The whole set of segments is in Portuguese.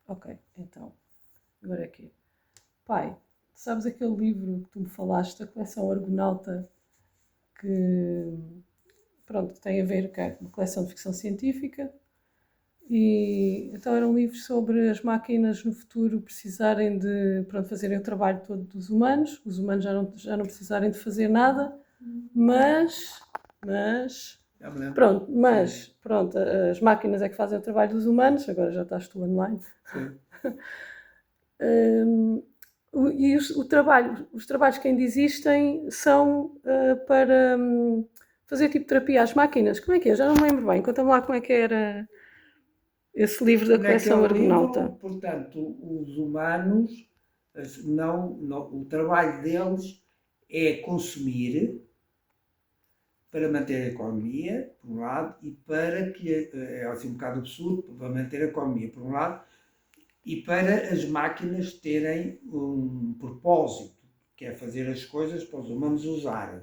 Ok, então, agora é que pai, sabes aquele livro que tu me falaste, a coleção Argonauta, que, pronto, tem a ver com uma coleção de ficção científica, e então era um livro sobre as máquinas no futuro precisarem de, pronto, fazerem o trabalho todo dos humanos, os humanos já não precisarem de fazer nada, mas pronto, as máquinas é que fazem o trabalho dos humanos, agora já estás tu online. Sim. E os trabalhos que ainda existem são para fazer tipo terapia às máquinas. Como é que é? Já não me lembro bem. Conta-me lá como é que era esse livro da coleção Argonauta. Livro, portanto, os humanos, o trabalho deles é consumir para manter a economia, por um lado, e para que, é assim um bocado absurdo, para manter a economia, por um lado, e para as máquinas terem um propósito, que é fazer as coisas para os humanos usarem.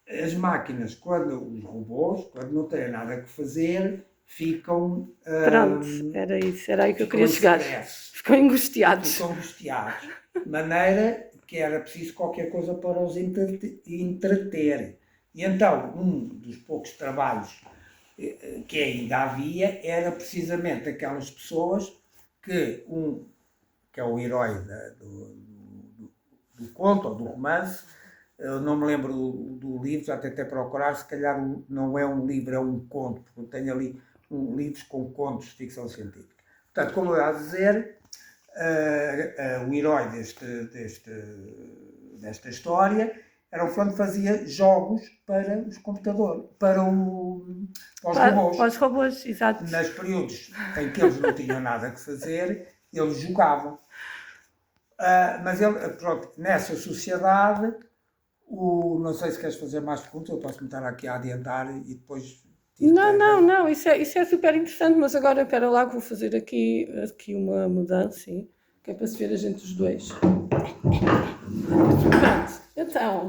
As máquinas, os robôs, quando não têm nada que fazer, ficam... Pronto, era isso, era aí que eu queria chegar. Ficam angustiados. Ficam angustiados. De maneira que era preciso qualquer coisa para os entreter. E então, um dos poucos trabalhos que ainda havia era precisamente aquelas pessoas que é o herói do conto ou do romance, eu não me lembro do livro, já tentei procurar, se calhar não é um livro, é um conto, porque eu tenho ali livros com contos de ficção científica. Portanto, como eu ia dizer, o herói desta história era o fulano que fazia jogos para os computadores, para os robôs. Para os robôs, exato. Nos períodos em que eles não tinham nada que fazer, eles jogavam. Mas ele, pronto, nessa sociedade, não sei se queres fazer mais perguntas, eu posso me estar aqui a adiantar e depois... Não, isso é super interessante, mas agora, espera lá que vou fazer aqui uma mudança, sim, que é para se ver a gente os dois. Pronto, então...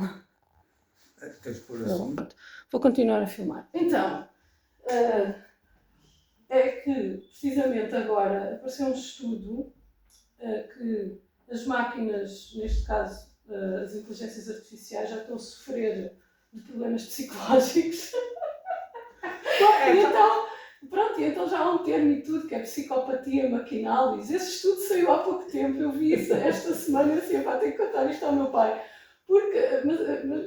Vou continuar a filmar. Então, é que, precisamente agora, apareceu um estudo que as máquinas, neste caso as inteligências artificiais, já estão a sofrer de problemas psicológicos. E então já há um termo e tudo, que é psicopatia maquinal. Esse estudo saiu há pouco tempo, eu vi isso esta semana, assim, tenho que contar isto ao meu pai. Mas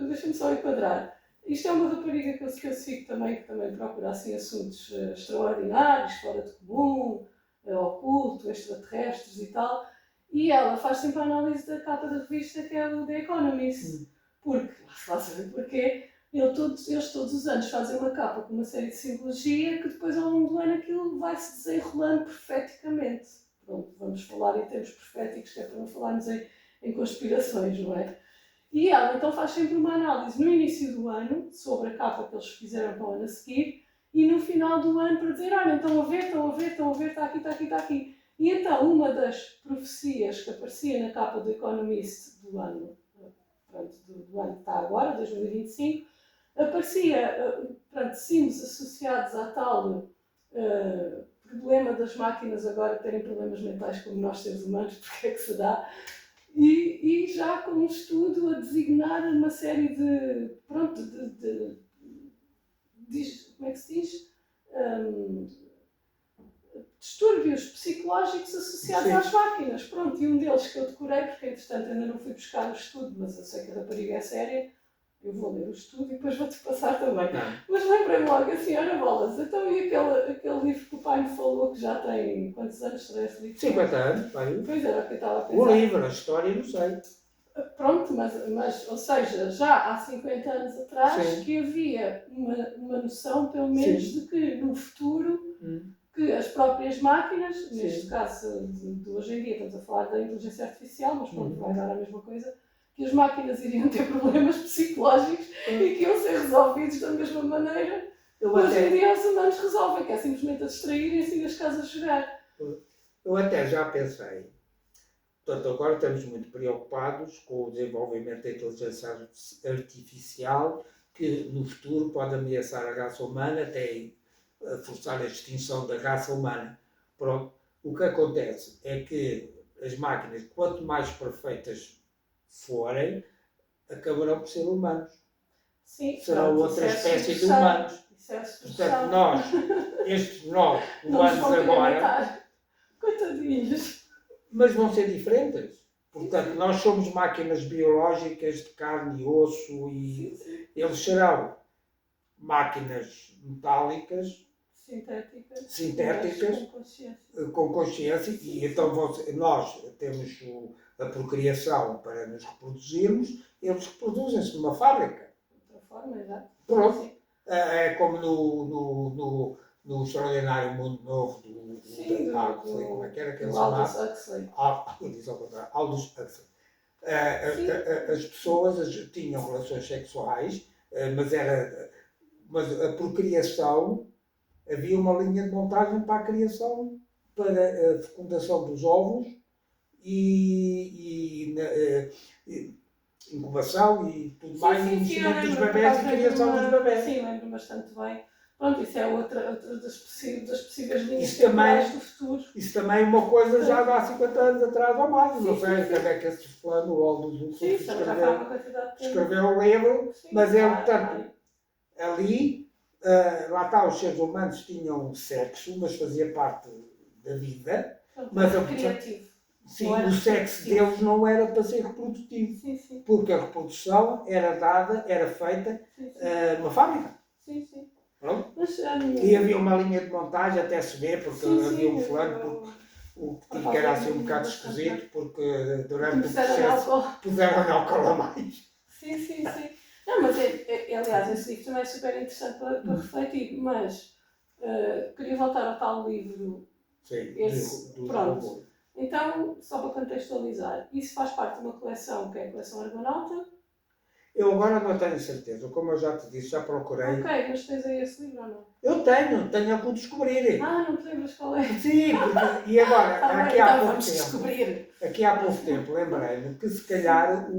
deixa-me só enquadrar. Isto é uma rapariga que eu sigo também, que também procura assim, assuntos extraordinários, fora de comum, oculto, extraterrestres e tal. E ela faz sempre a análise da capa da revista, que é o The Economist. Porque, lá saber porquê, eles todos os anos fazem uma capa com uma série de simbologia que depois ao longo do ano aquilo vai-se desenrolando profeticamente. Pronto, vamos falar em termos proféticos, que é para não falarmos em conspirações, não é? E ela então faz sempre uma análise no início do ano sobre a capa que eles fizeram para o ano a seguir e no final do ano para dizer, olha, estão a ver, está aqui. E então uma das profecias que aparecia na capa do Economist do ano, do ano que está agora, 2025, aparecia, símbolos associados à tal problema das máquinas agora terem problemas mentais como nós seres humanos, porque é que se dá, e já com um estudo a designar uma série de como é que se diz? Distúrbios psicológicos associados às máquinas. Pronto, e um deles que eu decorei, porque entretanto ainda não fui buscar o estudo, mas eu sei que a rapariga é séria, eu vou ler o estudo e depois vou-te passar também. Mas lembrei-me logo assim, olha bolas, então e aquele livro que o pai me falou que já tem, quantos anos será esse livro? 50 anos, pai. Pois era o que eu estava a pensar. O livro, a história, não sei. Pronto, mas ou seja, já há 50 anos atrás que havia uma noção, pelo menos, de que no futuro que as próprias máquinas, neste caso de hoje em dia, estamos a falar da inteligência artificial, mas pronto, vai dar a mesma coisa, que as máquinas iriam ter problemas psicológicos e que iam ser resolvidos da mesma maneira que hoje em dia os humanos resolvem, que é simplesmente a distraírem-se e as casas a jogar. Eu até já pensei. Portanto, agora estamos muito preocupados com o desenvolvimento da inteligência artificial, que no futuro pode ameaçar a raça humana, até forçar a extinção da raça humana. Pronto. O que acontece é que as máquinas, quanto mais perfeitas forem, acabarão por ser humanos. Sim, Serão pronto, outra isso é espécie de sucessão. humanos. Isso é Portanto, sucessão. nós, nós, Não nos humanos vão querer agora, matar. Coitadinhos. mas vão ser diferentes. Portanto, nós somos máquinas biológicas de carne e osso e Sim. eles serão máquinas metálicas, Sintéticas. sintéticas, com consciência, e então nós temos a procriação para nos reproduzirmos, eles reproduzem-se numa fábrica. De outra forma, exato. Pronto. É como no Extraordinário Mundo Novo do Huxley, como é que era que ele chamava? Aldous Huxley. Diz ao contrário, Aldous Huxley. As pessoas tinham relações sexuais, mas a procriação, havia uma linha de montagem para a criação, para a fecundação dos ovos e incubação e tudo mais, e nascimento dos bebés e criação dos bebés. Sim, lembro bastante bem. Pronto, isso é outra das possíveis linhas Isso temporais do futuro. Isso também é uma coisa já de há 50 anos atrás ou mais. Não sei quando é que esse fulano, o Aldous Huxley, escreveu um livro, mas ele, portanto, ali, lá está, os seres humanos tinham sexo, mas fazia parte da vida. Mas criativo. Sim, o sexo deles não era para ser reprodutivo. Sim. Porque a reprodução era feita numa fábrica. Sim. Pronto. Mas, e havia uma linha de montagem, até se vê, porque havia um fulano que era assim um bocado esquisito, porque durante o processo puseram álcool a mais. Sim. Não, mas aliás, esse livro também é super interessante para refletir, mas queria voltar ao tal livro. Sim, pronto. Então, só para contextualizar, isso faz parte de uma coleção que é a coleção Argonauta. Eu agora não tenho certeza, como eu já te disse, já procurei. Ok, mas tens aí esse livro ou não? Eu tenho a que o descobrir. Não te lembras qual é? Sim, porque, e agora, aqui há pouco tempo, lembrei-me que se calhar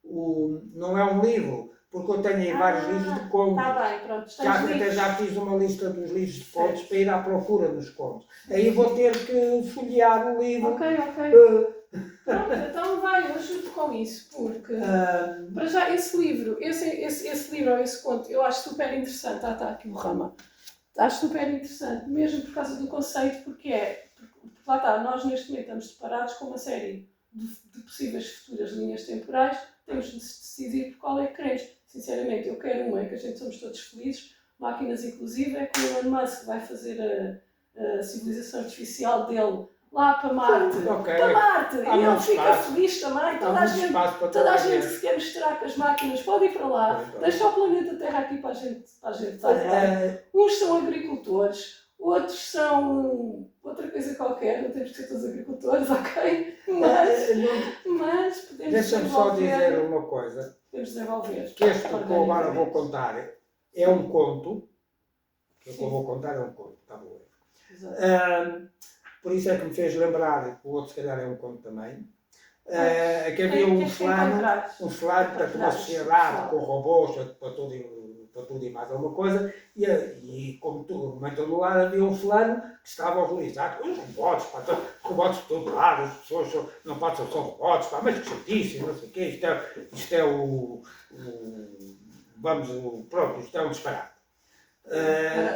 não é um livro, porque eu tenho aí vários livros de contos. Está bem, pronto. Já fiz uma lista dos livros de contos para ir à procura dos contos. Aí vou ter que folhear o livro. Ok. Pronto, então vai, eu ajudo com isso, porque para já esse livro, esse livro ou esse conto, eu acho super interessante. Está aqui o Rama. Acho super interessante, mesmo por causa do conceito, porque lá está, nós neste momento estamos separados com uma série de possíveis futuras linhas temporais, temos de decidir por qual é que queremos. Sinceramente, eu quero uma em que a gente somos todos felizes, máquinas inclusive, é que o Elon Musk vai fazer a civilização artificial dele lá para Marte. Para Marte! E ele fica feliz também. Toda a gente que se quer misturar com as máquinas pode ir para lá. Deixa o planeta Terra aqui para a gente estar lá. Uns são agricultores, outros são outra coisa qualquer, não temos que ser todos agricultores, ok? Mas podemos Deixa-me só dizer uma coisa. Podemos desenvolver. Que este que eu agora vou contar é um conto. Que eu vou contar é um conto, está bom. Por isso é que me fez lembrar, o outro se calhar é um conto também, que havia um fulano, portanto, uma sociedade com robôs para tudo e mais alguma coisa, e como em todo lado havia um fulano que estava horrorizado, os robôs de todo lado, as pessoas não podem ser só robôs, mas que chatice, não sei o quê, isto é isto é um disparate.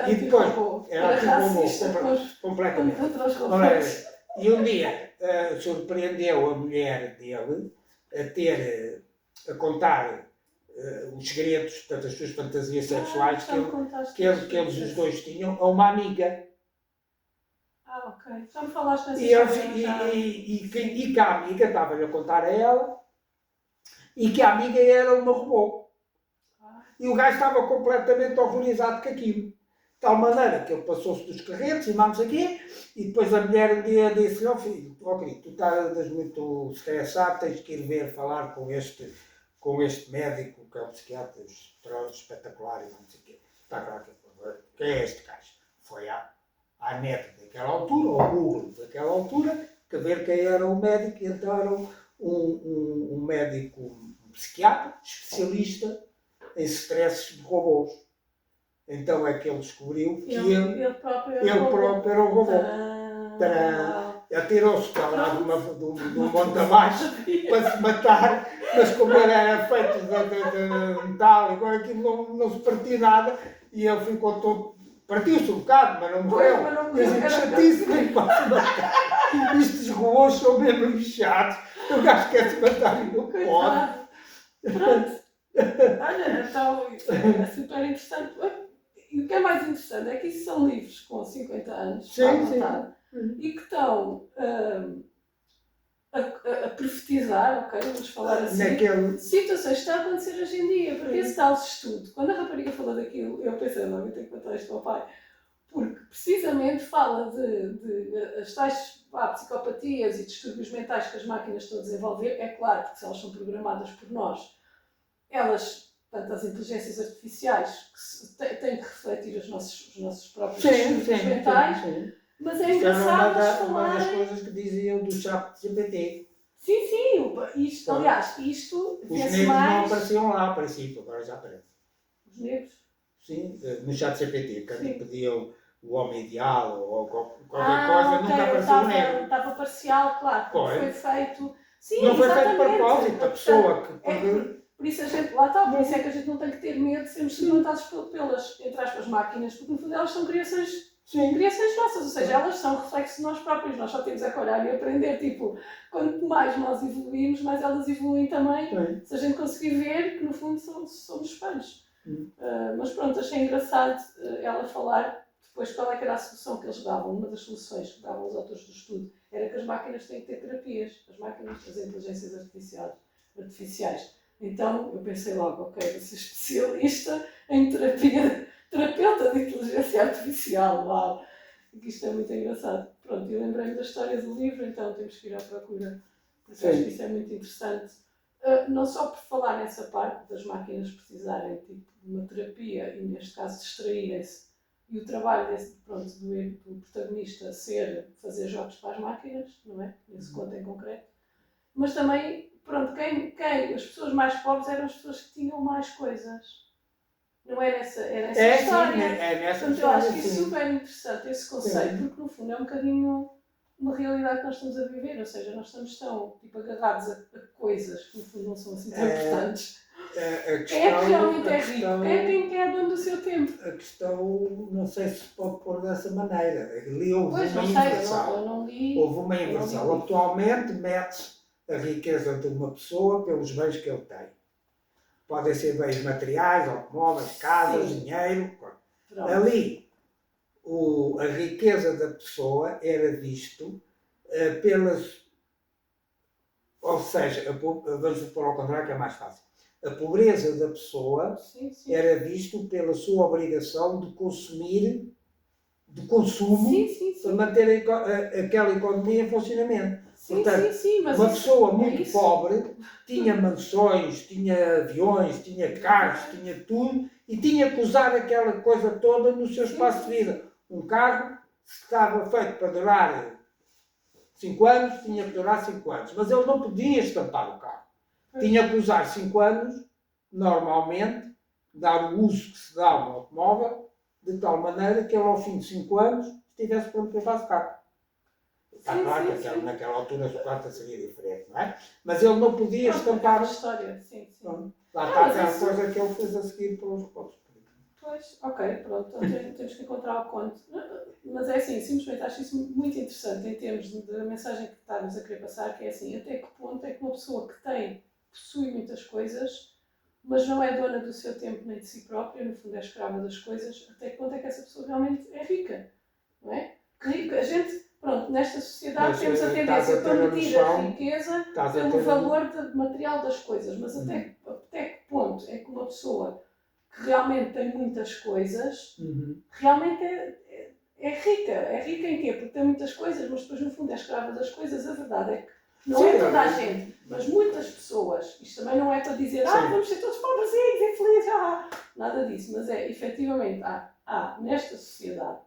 E depois era completamente. E um dia surpreendeu a mulher dele a contar os segredos, portanto, as suas fantasias sexuais que eles os dois tinham a uma amiga. Ok. Já me falaste nessa história. E que a amiga estava-lhe a contar a ela e que a amiga era uma robô. E o gajo estava completamente horrorizado com aquilo. De tal maneira que ele passou-se dos carretos e não sei o quê, e depois a mulher um dia disse-lhe: ó filho, tu estás muito estressado, tens que ir falar com este médico, que é um psiquiatra espetacular e não sei o quê. Está claro que é este gajo. Foi à net daquela altura, ao Google daquela altura, que ver quem era o médico, e então era um médico, um psiquiatra, especialista em stresses de robôs. Então é que ele descobriu que ele próprio era um robô. atirou-se para lá de um monte abaixo para se matar, mas como ele era feito de metal, igual aquilo não se partiu nada e ele ficou todo. Partiu-se um bocado, mas não morreu. Pois, mas não morreu, Mas era chatice, nem pode matar. Estes robôs são mesmo lixados. O gajo quer se matar e não pode. Coitado. Pronto. Olha, então é super interessante. E o que é mais interessante é que isso são livros com 50 anos, Sim, à sim. vontade, e que estão a profetizar, ok, vamos falar assim, Naquele. situações que estão a acontecer hoje em dia. Porque esse tal estudo, quando a rapariga falou daquilo, eu pensei, não, eu tenho que contar isto ao pai, porque precisamente fala de as tais psicopatias e distúrbios mentais que as máquinas estão a desenvolver. É claro, porque se elas são programadas por nós, elas, portanto, as inteligências artificiais, têm que refletir os nossos próprios distúrbios mentais, sim. mas é engraçado elas uma das falarem. coisas que diziam do chat GPT. Sim, isto, aliás, isto Os vê-se negros não mais. apareciam lá a princípio, agora já aparece. Os negros? Sim, no chat GPT, quando Sim. pediam o homem ideal ou qualquer coisa, nunca apareceu o negro. Estava parcial, claro, porque foi feito. Sim, não foi feito de exatamente. propósito, a pessoa que. Por isso a gente, lá está, por isso é que a gente não tem que ter medo de sermos suplantados pelas, entre aspas, máquinas, porque no fundo elas são criações nossas, ou seja, elas são reflexos de nós próprios, nós só temos a olhar e aprender, tipo, quanto mais nós evoluímos, mais elas evoluem também, se a gente conseguir ver que no fundo somos espelhos. Mas pronto, achei engraçado ela falar depois qual é que era a solução que eles davam. Uma das soluções que davam os autores do estudo era que as máquinas têm que ter terapias, as máquinas, as inteligências artificiais. Então eu pensei logo, ok, vou ser especialista em terapeuta de inteligência artificial, uau! Isto é muito engraçado. Pronto, eu lembrei-me da história do livro, então temos que ir à procura, porque acho que isso é muito interessante. Não só por falar nessa parte das máquinas precisarem tipo, de uma terapia e neste caso distraírem-se, e o trabalho do protagonista fazer jogos para as máquinas, não é? Nesse conto em concreto, mas também, pronto, as pessoas mais pobres eram as pessoas que tinham mais coisas. Não é nessa história. Sim, é nessa Portanto, história. eu acho isso super interessante, esse conceito, porque no fundo é um bocadinho uma realidade que nós estamos a viver, ou seja, nós estamos tão tipo, agarrados a coisas que no fundo não são assim tão importantes. Quem é que realmente é rico? Quem é dono do seu tempo? A questão, não sei se pode pôr dessa maneira. Ali houve Pois, uma não sei, inversão. eu não li. Houve uma inversão. Atualmente mete-se a riqueza de uma pessoa pelos bens que ele tem. Podem ser bens materiais, automóveis, casas, dinheiro. Pronto. Ali, a riqueza da pessoa era visto pelas... Ou seja, vamos pôr ao contrário que é mais fácil. A pobreza da pessoa era visto pela sua obrigação de consumir, de consumo, para manter aquela economia em funcionamento. Portanto, mas uma pessoa muito pobre tinha mansões, tinha aviões, tinha carros, tinha tudo e tinha que usar aquela coisa toda no seu espaço de vida. Um carro estava feito para durar 5 anos, tinha que durar 5 anos, mas ele não podia estampar o carro. Tinha que usar 5 anos, normalmente, dar o uso que se dá a um automóvel, de tal maneira que ele, ao fim de 5 anos, estivesse pronto para fazer carro. Está claro que naquela altura a sucata seria diferente, não é? Mas ele não podia estampar a história. Lá está aquela coisa que ele fez a seguir pelos pontos. Pois, ok, pronto, então temos que encontrar o conto. Mas é assim, simplesmente acho isso muito interessante em termos da mensagem que estamos a querer passar, que é assim, até que ponto é que uma pessoa que possui muitas coisas, mas não é dona do seu tempo nem de si própria, no fundo é escrava das coisas, até que ponto é que essa pessoa realmente é rica, não é? A gente, pronto, nesta sociedade temos a tendência para medir a riqueza pelo valor material das coisas, mas até que ponto é que uma pessoa que realmente tem muitas coisas, realmente é rica. É rica em quê? Porque tem muitas coisas, mas depois no fundo é escrava das coisas. A verdade é que não é toda a gente, mas muitas pessoas, isto também não é para dizer vamos ser todos pobrezinhos e felizes, nada disso, mas é, efetivamente, nesta sociedade,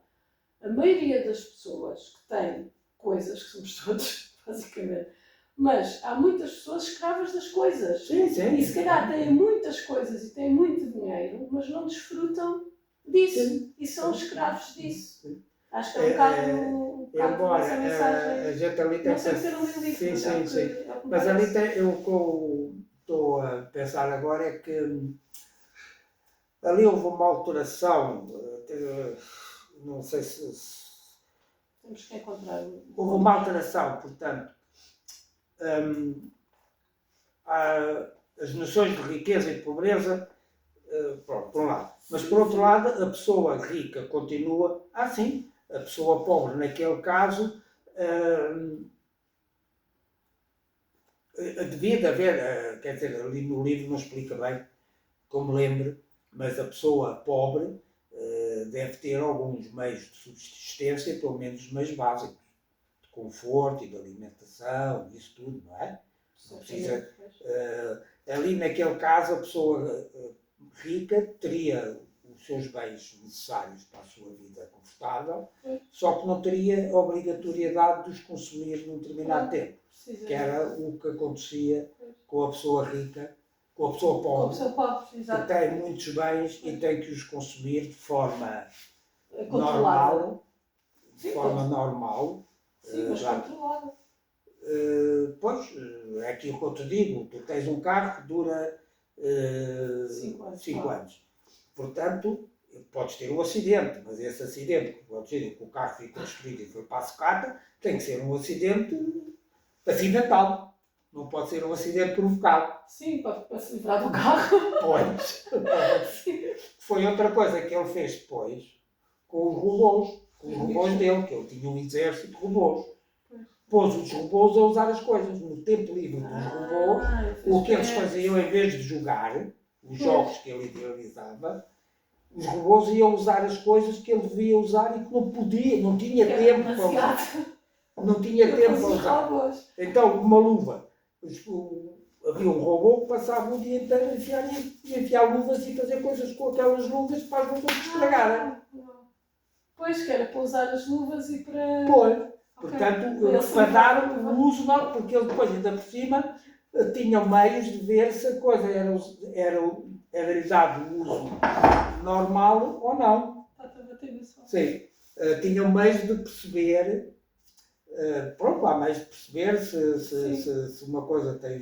a maioria das pessoas que têm coisas, que somos todos, basicamente, mas há muitas pessoas escravas das coisas. E se calhar têm muitas coisas e têm muito dinheiro, mas não desfrutam disso. E são escravos disso. Acho que é um bocado bocado embora essa mensagem. a gente ali tem Não sei ter um livro. sim, sim, É o sim. é o que me Mas ali parece. eu estou a pensar agora é que ali houve uma alteração, não sei se Temos que encontrar. houve uma alteração, portanto, há as noções de riqueza e de pobreza, pronto, por um lado. Mas por outro lado, a pessoa rica continua, sim, a pessoa pobre naquele caso, devia de haver, quer dizer, ali no livro não explica bem, como lembro, mas a pessoa pobre deve ter alguns meios de subsistência, pelo menos os meios básicos, de conforto e de alimentação, isso tudo, não é? Não precisa, ali naquele caso a pessoa rica teria os seus bens necessários para a sua vida confortável, só que não teria a obrigatoriedade de os consumir num determinado tempo, que era o que acontecia com a pessoa rica, com a pessoa pobre, que tem muitos bens e tem que os consumir de forma normal, Sim, mas controlada. Pois, é aquilo que eu te digo, tu tens um carro que dura 5 anos. Portanto, podes ter um acidente, mas esse acidente, que o carro ficou destruído e foi para a sucata, tem que ser um acidente acidental. Não pode ser um acidente provocado. Sim, para se livrar do carro. Pois. Foi outra coisa que ele fez depois com os robôs dele, que ele tinha um exército de robôs. Pôs os robôs a usar as coisas. No tempo livre dos robôs, o que eles faziam, em vez de jogar os jogos que ele idealizava, os robôs iam usar as coisas que ele devia usar e que não podia, não tinha tempo para usar. Não tinha tempo para usar. Então, uma luva. Havia um robô que passava o dia inteiro a enfiar luvas e fazer coisas com aquelas luvas para as luvas estragarem. Pois, que era para usar as luvas e para... Pois. Portanto, para dar o uso, porque ele depois, ainda por cima, tinha meios de ver se a coisa era dado o uso normal ou não. Sim. Tinham meios de perceber, há meios de perceber se uma coisa tem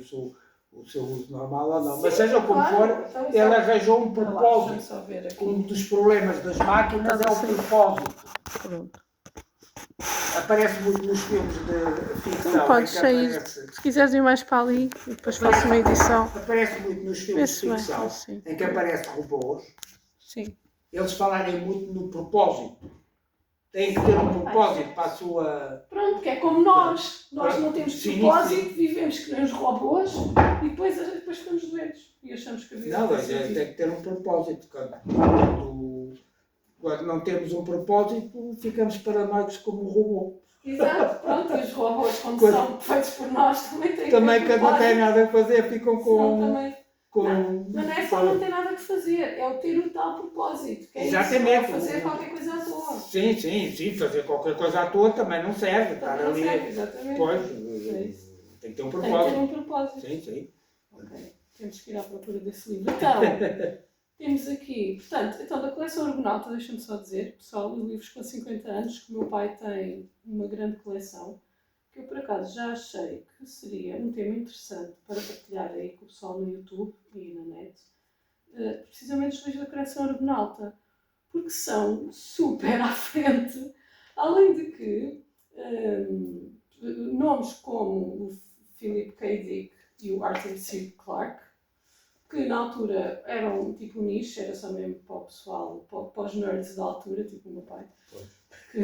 o seu uso normal ou não. Mas seja como for, ele arranjou um propósito. Um dos problemas das máquinas é o propósito. Pronto. Aparece muito nos filmes de ficção. Não podes sair. Se quiseres ir mais para ali, e depois faço uma edição. Aparece muito nos filmes de ficção, em que aparecem robôs. Sim. Eles falarem muito no propósito. Têm que ter um propósito para a sua... Pronto, que é como nós. Nós não temos propósito, vivemos que nem os robôs e depois ficamos doentes. E achamos que a vida tem que ter um propósito. Quando não temos um propósito, ficamos paranoicos como um robô. Exato, pronto, e os robôs, quando são feitos por nós, também têm também que não têm nada a fazer, ficam com... Mas não é só não ter nada a fazer, é o ter o tal propósito. Que é exatamente. Isso, fazer qualquer coisa à toa. Sim, fazer qualquer coisa à toa também não serve. Também não serve, exatamente. Pois, tem que ter um propósito. Tem que ter um propósito. Sim. Ok, temos que ir à procura desse livro. Então, temos aqui, portanto, da coleção Argonauta, deixa-me só dizer, pessoal, os livros com 50 anos, que o meu pai tem uma grande coleção, que eu por acaso já achei que seria um tema interessante para partilhar aí com o pessoal no YouTube e na net, precisamente os livros da coleção Argonauta, porque são super à frente, além de que nomes como o Philip K. Dick e o Arthur C. Clarke, que na altura eram tipo nicho, era só mesmo para o pessoal, para os nerds da altura, tipo o meu pai, que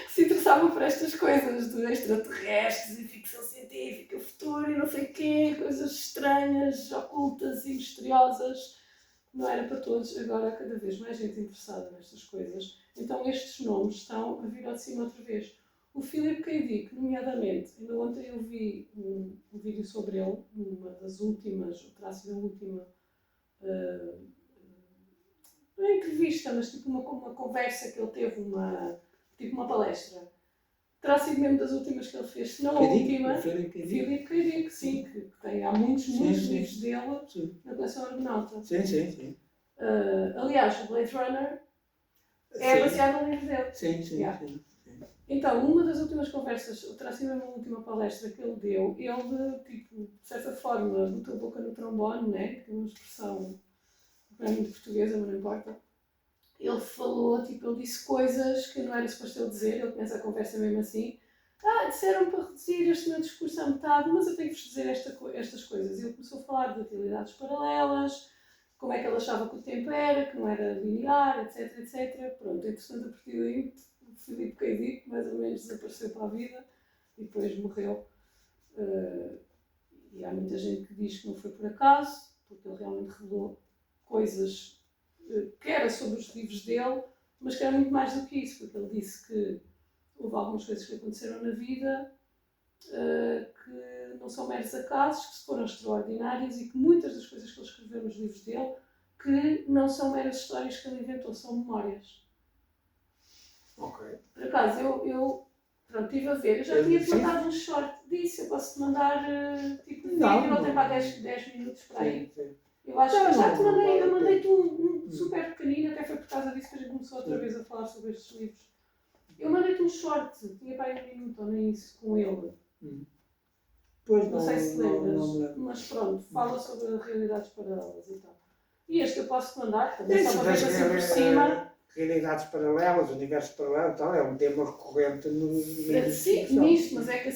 se interessavam por estas coisas de extraterrestres e ficção científica, futuro e não sei o quê, coisas estranhas, ocultas e misteriosas. Não era para todos, agora há cada vez mais gente interessada nestas coisas. Então estes nomes estão a vir ao de cima outra vez. O Philip K. Dick, nomeadamente, ainda ontem eu vi um vídeo sobre ele, uma das últimas, terá sido a última, não é entrevista, mas tipo uma conversa que ele teve, tipo uma palestra. Terá sido mesmo das últimas que ele fez, se não a última. Philip K. Dick, sim, que tem, há muitos livros dele na coleção Argonauta. Sim. Aliás, o Blade Runner é baseado no livro dele. Sim. Então, uma das últimas conversas, terá sido a última palestra que ele deu, ele, tipo, de certa forma, botou a boca no trombone, né? Que é uma expressão não é muito portuguesa, mas não importa. Ele falou, tipo, ele disse coisas que não era suposto ele dizer, ele começa a conversa mesmo assim. Disseram para reduzir este meu discurso à metade, mas eu tenho que vos dizer estas coisas. Ele começou a falar de realidades paralelas, como é que ele achava que o tempo era, que não era linear, etc, etc. Pronto, entretanto, a partir daí, o Filipe K. Dick mais ou menos desapareceu para a vida e depois morreu. E há muita gente que diz que não foi por acaso, porque ele realmente revelou coisas que era sobre os livros dele, mas que era muito mais do que isso, porque ele disse que houve algumas coisas que aconteceram na vida que não são meros acasos, que foram extraordinárias e que muitas das coisas que ele escreveu nos livros dele que não são meras histórias que ele inventou, são memórias. Ok. Por acaso, eu pronto, estive a ver, eu já tinha-te mandado um short disso, eu posso-te mandar tipo vídeo, ele tem para 10 minutos para aí. Sim. Eu acho que já te mandei, eu mandei-te um super pequenino, até foi por causa disso que a gente começou outra vez a falar sobre estes livros. Eu mandei-te um short, tinha para aí 1 minuto ou nem isso, com ele. Pois Não sei se te lembras, mas pronto, fala sobre realidades paralelas e tal. E este eu posso-te mandar, também só para ver assim por cima. Realidades paralelas, universos paralelos, tal, é um tema recorrente nos livros. Sim, nisto, mas é que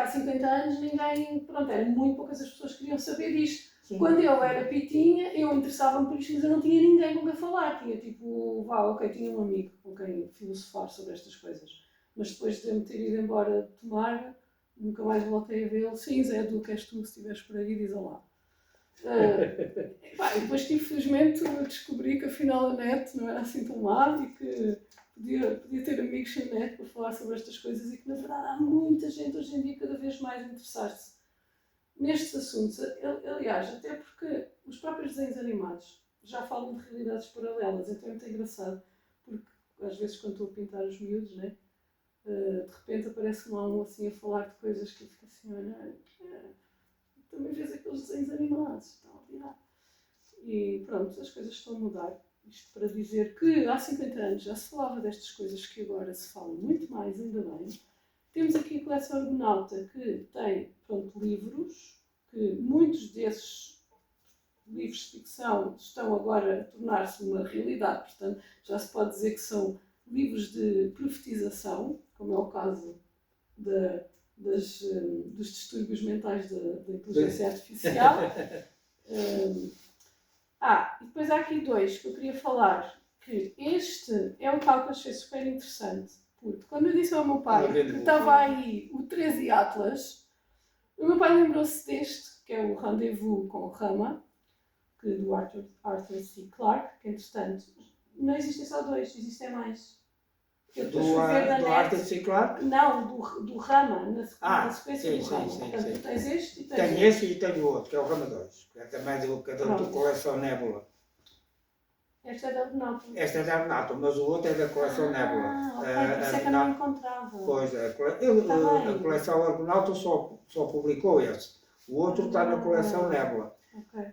há 50 anos ninguém, pronto, eram muito poucas as pessoas que queriam saber disto. Sim. Quando eu era pitinha, eu interessava-me por isto, mas eu não tinha ninguém com quem falar. Tinha tipo, tinha um amigo com quem filosofar sobre estas coisas. Mas depois de eu me ter ido embora de Tomar, nunca mais voltei a vê-lo. Sim, Zé, tu que és tu, se estiveres por aí, diz olá. E depois, infelizmente, descobri que afinal a net não era assim tão má e que podia ter amigos na net para falar sobre estas coisas e que, na verdade, há muita gente hoje em dia cada vez mais a interessar-se nestes assuntos. Aliás, até porque os próprios desenhos animados já falam de realidades paralelas, então é muito engraçado, porque às vezes quando estou a pintar os miúdos, né, de repente aparece um assim a falar de coisas que eu fico assim, olha, também vês aqueles desenhos animados, estão a virar. E pronto, as coisas estão a mudar. Isto para dizer que há 50 anos já se falava destas coisas que agora se fala muito mais, ainda bem. Temos aqui a coleção Argonauta que tem, pronto, livros, que muitos desses livros de ficção estão agora a tornar-se uma realidade, portanto já se pode dizer que são livros de profetização, como é o caso dos distúrbios mentais da inteligência artificial. E depois há aqui 2 que eu queria falar, que este é um tal que eu achei super interessante, porque quando eu disse ao meu pai que estava aí o 13 Atlas, o meu pai lembrou-se deste, que é o Rendezvous com Rama, do Arthur C. Clarke, que entretanto não existem só 2, existem mais. Do Arthur C. Clarke? Não, do Rama, na sequência do Rama. Sim. Portanto, tens este e tens Tenho esse e tenho o outro, que é o Rama 2, que é também da coleção Nebula. Esta é da Argonauta. Esta é da Argonauta, mas o outro é da coleção Nebula. Ok, por isso é que eu não encontrava. Pois, a coleção Argonauta só publicou esse. O outro está na coleção Nebula. Ok.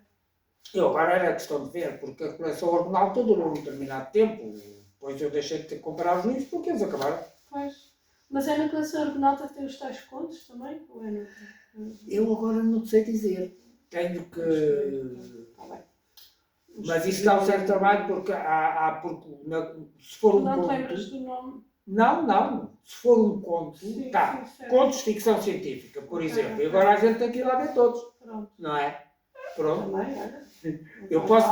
Eu agora era questão de ver, porque a coleção Argonauta durou um determinado tempo. Depois eu deixei de comprar os livros porque eles acabaram. Pois. Mas é na coleção Argonauta que tem os tais contos também? Ou é no... Eu agora não sei dizer. Tenho que... Está bem. Mas isso dá um certo trabalho porque se for um conto... Não te lembras do nome? Não. Se for um conto, sim, contos de ficção científica, por exemplo. E agora a gente tem que ir lá ver todos. Pronto. Não é? Pronto. Também, olha. Eu posso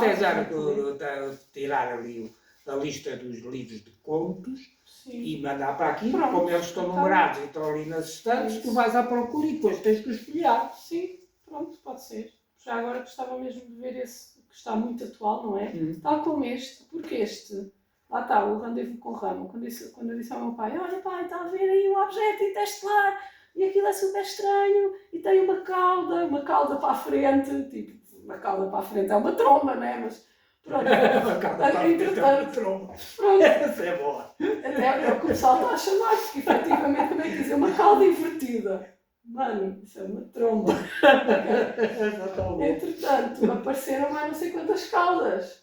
tirar ali a lista dos livros de contos e mandar para aqui, como eles estão numerados e estão ali nas estantes, tu vais à procura e depois tens que espelhar. Sim, pronto, pode ser. Já agora gostava mesmo de ver esse, que está muito atual, não é? Tal como este, porque este, lá está, o Rendezvous com Rama, quando eu disse ao meu pai, olha pai, está a ver aí um objeto interestelar e aquilo é super estranho e tem uma cauda para a frente, tipo, uma cauda para a frente é uma tromba, não é? Mas pronto, entretanto, essa é boa. Até é o que o pessoal está a chamar, porque efetivamente como é que dizer, uma cauda invertida. Mano, isso é uma tromba. Entretanto, apareceram mais não sei quantas caudas.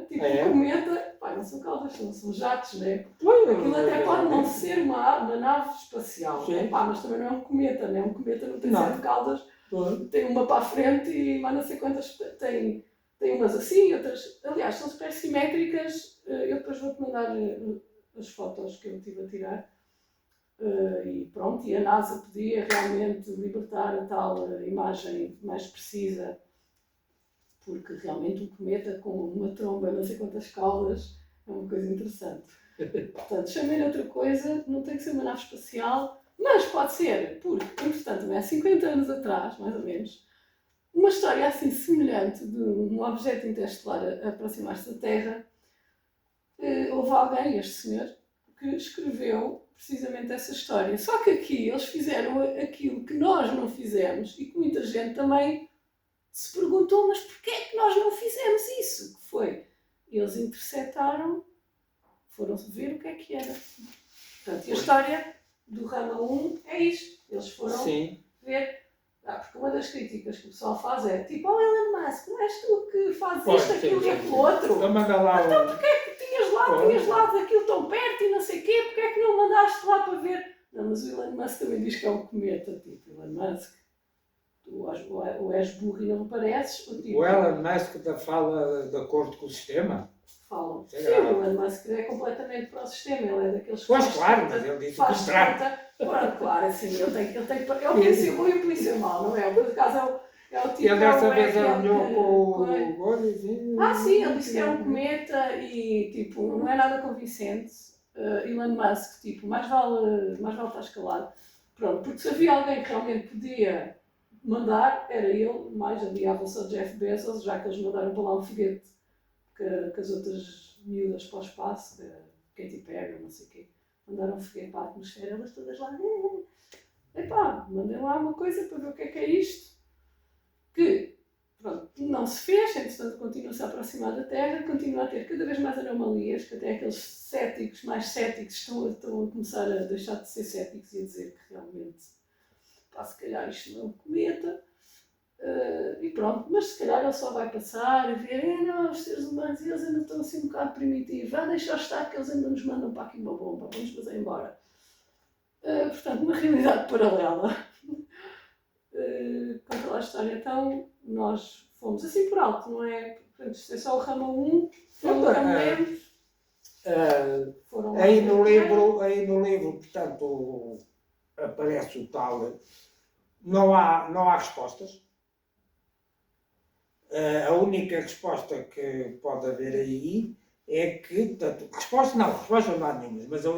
Tipo É? um cometa, pá, não são caudas, são jatos, né? Pois, Aquilo até pode não ser uma nave espacial, Sim. pá, mas também não é um cometa, né? Um cometa não tem Não. 7 caudas, Pois. tem uma para a frente e mais não sei quantas, tem umas assim, outras, aliás, são super simétricas. Eu depois vou-te mandar as fotos que eu estive a tirar. E pronto, e a NASA podia realmente libertar a tal imagem mais precisa, porque realmente um cometa com uma tromba não sei quantas caudas é uma coisa interessante. Portanto, chamei-lhe outra coisa, não tem que ser uma nave espacial, mas pode ser, porque, entretanto, também há 50 anos atrás, mais ou menos, uma história assim semelhante de um objeto interestelar a aproximar-se da Terra, houve alguém, este senhor, que escreveu precisamente essa história. Só que aqui eles fizeram aquilo que nós não fizemos e que muita gente também se perguntou, mas porquê é que nós não fizemos isso? Que foi, eles interceptaram, foram ver o que é que era. Portanto, e a história do Rama 1 é isto. Eles foram ver. Porque uma das críticas que o pessoal faz é tipo, oh Elon Musk, não és tu que fazes isto, aquilo e aquilo outro? Então manda lá. Então porquê é que tinhas lá daquilo tão perto e não sei o quê? Porquê é que não mandaste lá para ver? Não, mas o Elon Musk também diz que é um cometa, tipo, Elon Musk. Tu és burro e não me pareces. Tipo, O Elon Musk fala de acordo com o sistema? falam. Sei Sim, lá. o Elon Musk é completamente para o sistema, ele é daqueles que Pois faz claro, conta, mas ele disse faz o contrário. conta. Claro, assim, ele tem é o polícia bom e o polícia mau, não é? Por acaso é o tipo. Ele dessa é vez aquele alinhou que- com é. o Golizinho. Sim, ele disse que era um cometa e, tipo, não é nada convincente. Elon Musk, tipo, mais vale estar escalado. Pronto, porque se havia alguém que realmente podia mandar, era ele, mais aliava-se ao Jeff Bezos, já que eles mandaram para lá um foguete que as outras miúdas para o espaço, Katy Perry, não sei o quê, mandaram um foguete para a atmosfera, elas todas lá, epá, mandem lá uma coisa para ver o que é isto. Que, pronto, não se fez, entretanto continua-se a aproximar da Terra, continua a ter cada vez mais anomalias, que até aqueles céticos, mais céticos, estão a começar a deixar de ser céticos e a dizer que realmente, pá, se calhar isto não é um cometa. E pronto, mas se calhar ele só vai passar e ver, não, os seres humanos, eles ainda estão assim um bocado primitivos, vai deixar estar que eles ainda nos mandam para aqui uma bomba, vamos fazer embora. Portanto, uma realidade paralela. Conta lá a história, então, nós fomos assim por alto, não é? Portanto, isto é só o Rama 1, foi o Rama Lemos. Aí no livro, portanto, aparece o tal, não há respostas. A única resposta que pode haver aí é que, portanto, respostas não há nenhuma, mas a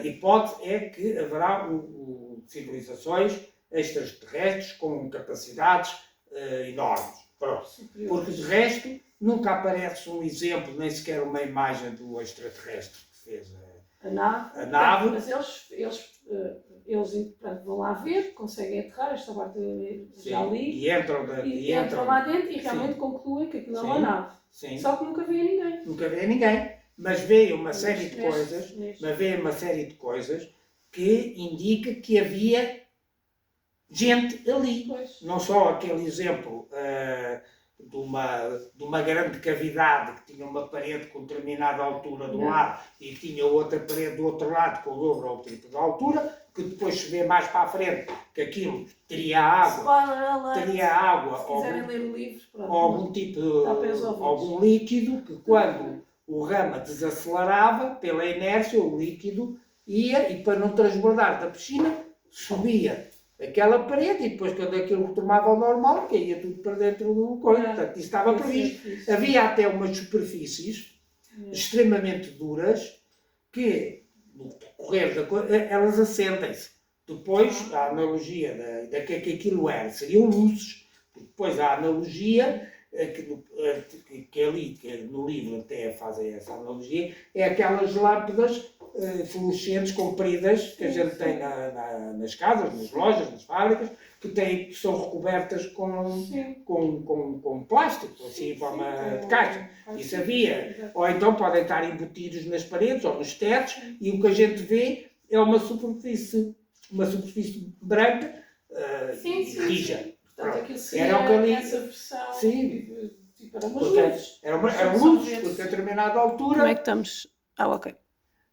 hipótese é que haverá civilizações extraterrestres com capacidades enormes. Porque de resto nunca aparece um exemplo, nem sequer uma imagem do extraterrestre que fez a nave. Mas eles portanto, vão lá ver, conseguem aterrar, esta parte já li. E entram lá dentro e realmente concluem que aquilo é uma nave. Sim. Só que nunca veio ninguém. Nunca veio ninguém. Mas veio uma série de coisas que indica que havia gente ali. Pois. Não só aquele exemplo de uma grande cavidade que tinha uma parede com determinada altura de um lado e tinha outra parede do outro lado com o dobro ou o triplo da altura, que depois se vê mais para a frente que aquilo teria água, se quiserem ler o livro, pronto, algum tipo algum líquido que quando o Rama desacelerava pela inércia, o líquido ia e para não transbordar da piscina subia aquela parede e depois quando aquilo retomava ao normal caía tudo para dentro do coisa. Portanto, isso estava previsto. Havia até umas superfícies extremamente duras que no decorrer da coisa elas acendem-se. Depois a analogia da que aquilo era, seriam luzes. Depois a analogia que no livro até fazem essa analogia, é aquelas lâmpadas fluorescentes compridas que a gente tem nas casas, nas lojas, nas fábricas, que são recobertas com plástico, assim, em forma de caixa. Isso havia. Ou então podem estar embutidos nas paredes ou nos tetos e o que a gente vê é uma superfície branca e rija. Portanto, aquilo seria essa versão, tipo Tipo, eram umas Porque luzes. eram luzes, porque a determinada altura, Como é que estamos? Ah, ok.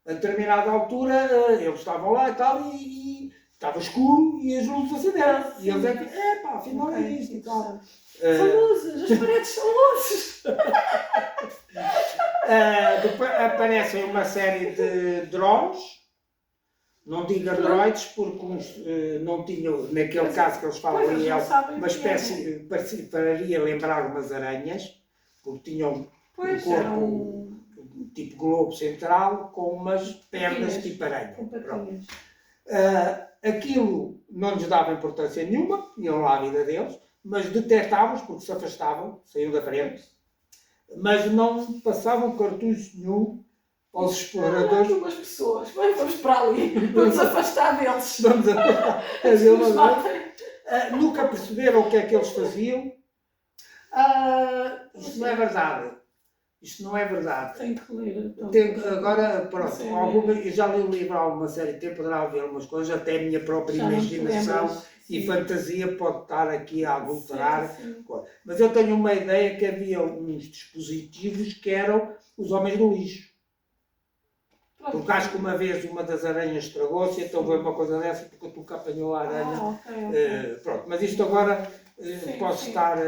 a determinada altura, eles estavam lá e tal, e estava escuro e as luzes acenderam. E eles é que, afinal é isto e tal. São luzes, as paredes são luzes. Depois aparecem uma série de drones, não digo androides, porque uns não tinham, naquele caso que eles falam Pois, aí, eles não sabem uma o que é, espécie, parecia lembrar umas aranhas, porque tinham Pois, um corpo eram tipo globo central com umas pernas patinhas, tipo aranha. com Pronto. patinhas. Aquilo não lhes dava importância nenhuma, iam lá a vida deles, mas detectavam-os porque se afastavam, saíam da frente, mas não passavam cartucho nenhum aos exploradores. Não, umas pessoas, bem, vamos para ali, vamos afastar deles. Vamos a Antes que nos matem. nunca perceberam o que é que eles faziam. Isto não é verdade. Isto não é verdade. Tenho que ler. Então, Agora, pronto, Sim, eu já li o livro há uma série de tempo, poderá haver algumas coisas, até a minha própria já não te imaginação lembras? e Sim. fantasia pode estar aqui a adulterar. Sim. Mas eu tenho uma ideia que havia uns dispositivos que eram os homens do lixo. Pronto. Porque acho que uma vez uma das aranhas estragou-se, então veio uma coisa dessa porque tu que apanhou a aranha. Ok. Pronto, mas isto agora posso sim. estar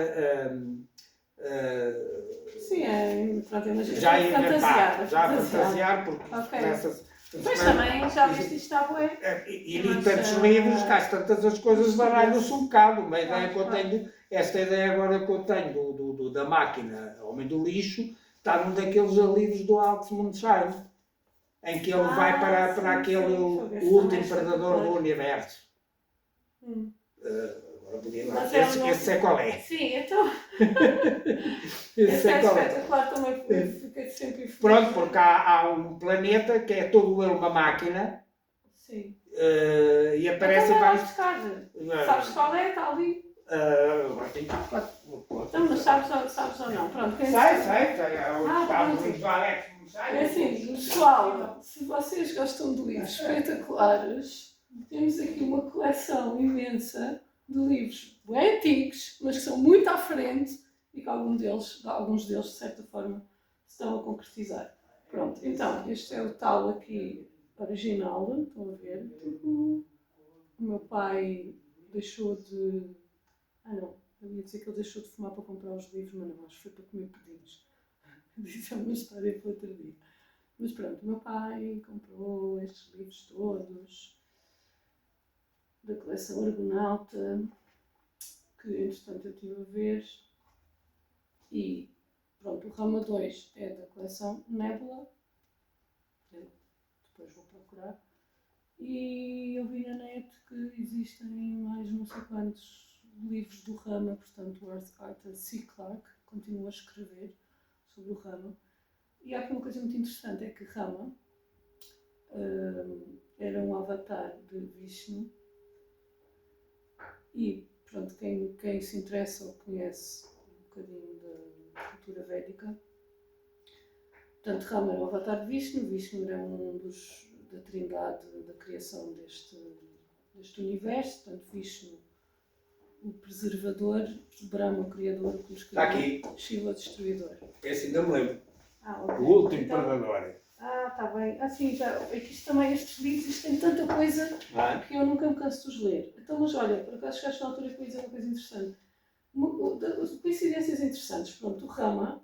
Sim, pronto, imagina. já a inventar, já a fantasiar, porque Ok. começa. Mas também já viste isto à bué. E li tantos livros, que às tantas as coisas baralham-se um bocado. Uma ideia que eu tenho, esta ideia agora que eu tenho da máquina, Homem do Lixo, está num daqueles livros do Alex Mundstein, em que ele vai para aquele último predador do universo. Agora podia lá. Esse é qual é? Sim, então. Esse é qual é? Espetacular também, fiquei sempre feliz. Pronto, porque há um planeta que é todo ele uma máquina. Sim. E aparece então vários. Sabes qual é? Está ali. Agora tem cá. Então, mas sabes ou não? Pronto, Sei. Está no livro do Alex. É assim, pessoal, se vocês gostam de livros espetaculares, temos aqui uma coleção imensa de livros bem antigos, mas que são muito à frente e que alguns deles, de certa forma, se estão a concretizar. Pronto, então, este é o tal aqui original, estão a ver? Tipo, o meu pai deixou de... não, eu ia dizer que ele deixou de fumar para comprar os livros, mas não, acho que foi para comer pedidos. Isso é uma história para outro dia. Mas pronto, o meu pai comprou estes livros todos da coleção Argonauta, que entretanto eu estive a ver. E pronto, o Rama 2 é da coleção Nébula. Eu depois vou procurar. E eu vi na net que existem mais não sei quantos livros do Rama, portanto o Arthur C. Clarke continua a escrever sobre o Rama. E há aqui uma coisa muito interessante, é que Rama era um avatar de Vishnu e, pronto, quem se interessa ou conhece um bocadinho da cultura védica, portanto, Rama era o avatar de Vishnu, Vishnu era um da trindade da criação deste universo, portanto, Vishnu o preservador, Brahma o criador, o que nos criou, Está aqui. Shiva o destruidor. Esse ainda me lembro. Okay. O último predador. Está bem. Sim, é que isto também, estes livros, isto tem tanta coisa que eu nunca me canso de os ler. Então, mas olha, por acaso chegaste na altura que eu ia dizer uma coisa interessante. Coincidências interessantes. Pronto, o Rama,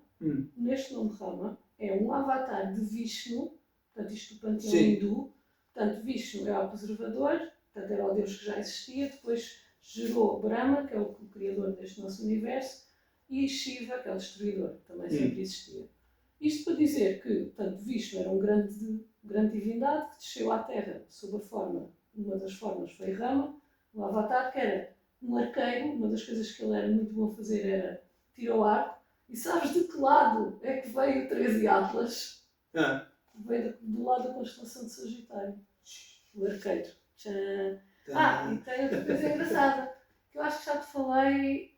neste nome Rama, é um avatar de Vishnu, portanto, isto do panteão hindu. Portanto, Vishnu é o preservador, portanto, era o Deus que já existia, depois gerou Brahma, que é o criador deste nosso universo, e Shiva, que é o destruidor, que também sempre existia. Isto para dizer que, portanto, Vishnu era um grande divindade que desceu à Terra sob a forma, uma das formas foi Rama, um avatar que era um arqueiro, uma das coisas que ele era muito bom a fazer era tirar o arco. E sabes de que lado é que veio o 13 Atlas? Veio do lado da constelação de Sagitário. O arqueiro. Tchan. E tem outra coisa engraçada, que eu acho que já te falei.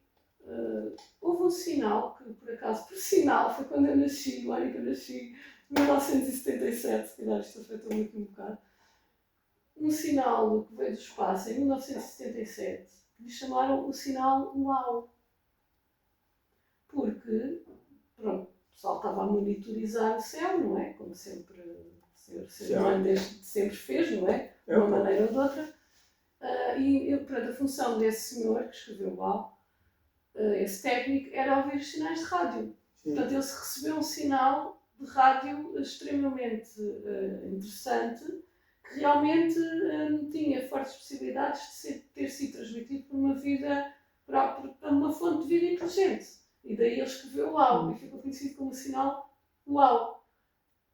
Houve um sinal, que por acaso, por sinal, foi quando eu nasci, o ano que eu nasci, em 1977, se calhar isto afetou-me aqui um bocado, um sinal que veio do espaço em 1977, que lhe chamaram o sinal UAU. Porque pronto, o pessoal estava a monitorizar o céu, não é? Como sempre o ser humano desde sempre fez, não é? De uma maneira ou de outra. E pronto, a função desse senhor que escreveu lá, esse técnico, era ouvir os sinais de rádio. Sim. Portanto, ele se recebeu um sinal de rádio extremamente interessante, que realmente tinha fortes possibilidades de ter sido transmitido por uma fonte de vida inteligente. E daí ele escreveu UAU, e ficou conhecido como o sinal UAU.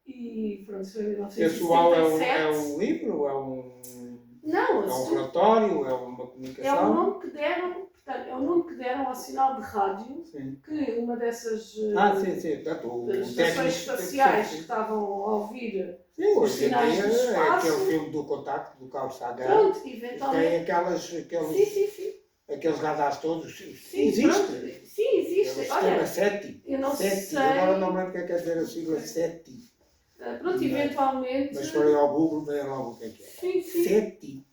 E pronto, isso foi em 1977. Esse UAU é um livro? Não, é um relatório? É uma comunicação? É o nome que deram, portanto, é o nome que deram ao sinal de rádio, sim. Que uma dessas estações espaciais que estavam a ouvir os sinais do espaço. É aquele filme do Contacto, do Carl Sagan. Pronto, eventualmente. Tem aqueles radares todos. Sim, existe. Pronto. Sim, existe. Olha, SETI. Eu não sei. Agora não me lembro o que quer dizer a sigla SETI. Pronto, eventualmente. Mas forem ao Google, veem logo o que é. Sim. SETI.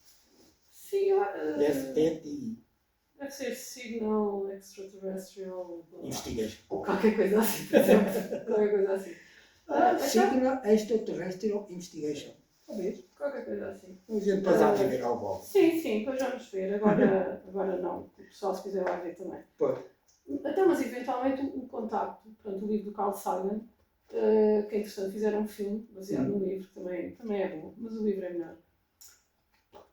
Sim, SETI. Deve ser Signal Extraterrestrial Investigation. Qualquer coisa assim, por exemplo. Qualquer coisa assim. Signal Extraterrestrial Investigation. Talvez. Qualquer coisa assim. A gente depois há de ver ao Google. Sim, depois vamos ver. Agora não. O pessoal, se quiser, vai ver também. Pois. Então, mas eventualmente o Contacto, portanto, o livro do Carl Sagan, que é interessante, fizeram um filme baseado no livro, também é bom, mas o livro é melhor.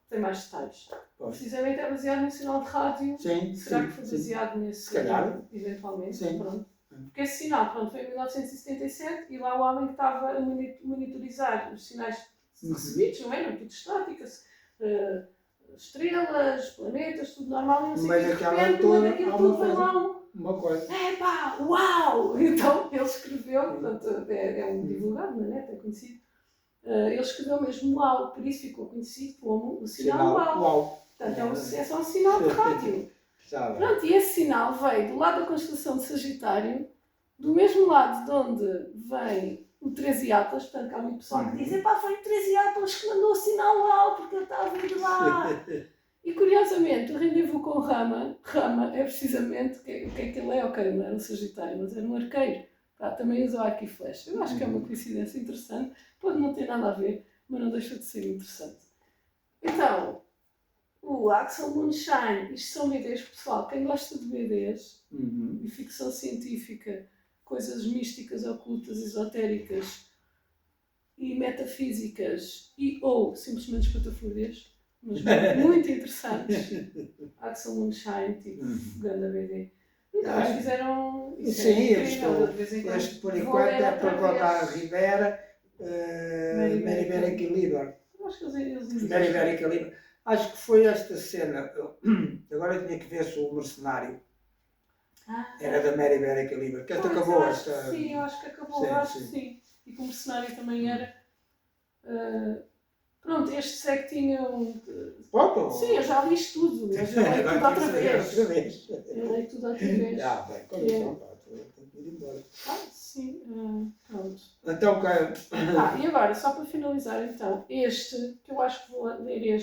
Tem mais detalhes. Precisamente é baseado num sinal de rádio. Sim, Será que foi baseado nesse? Se calhar. Eventualmente. Sim. Pronto. Porque esse sinal, pronto, foi em 1977 e lá o homem estava a monitorizar os sinais recebidos, não eram tudo estáticas, estrelas, planetas, tudo normal, e não sei o que, de repente, daquilo tudo foi lá uma coisa. Epá, uau! Então ele escreveu, portanto, é um divulgado na net, é conhecido. Ele escreveu mesmo UAU, por isso ficou conhecido como o sinal UAU. Portanto, é só um sinal de rádio. Pronto, e esse sinal veio do lado da constelação de Sagitário, do mesmo lado de onde vem o 13 Atlas, portanto, há muito pessoal que diz: epá, foi o 13 Atlas que mandou o sinal UAU, porque ele está a vir de lá. E curiosamente, o rendezvous com Rama é precisamente o que é que ele é, ok, não era um Sagitário, mas era um arqueiro. Também usa arco e flecha. Eu acho que é uma coincidência interessante, pode não ter nada a ver, mas não deixa de ser interessante. Então, o Axel Moonshine, isto são BDs, pessoal, quem gosta de BDs e ficção científica, coisas místicas, ocultas, esotéricas e metafísicas ou simplesmente espatafúrdias, mas muito interessantes. Axel Moonshine, tipo, grande BD. Então, eles fizeram isso. Sim, este por enquanto é para Godard Rivera, Mary Berry Lieber. Acho que eles Mary Berry Lieber. Acho que foi esta cena. Agora eu tinha que ver se o Mercenário era da Mary Berry Lieber. Que esta acabou esta. Sim, eu acho que acabou, sim. E que o Mercenário também era. Pronto, estes é que tinham. Sim, eu já li isto tudo, mas eu leio tudo outra vez. Eu leio tudo outra vez. Bem, condição, tenho que ir embora. Sim, pronto. Então, e agora, só para finalizar, então, este, que eu acho que vou ler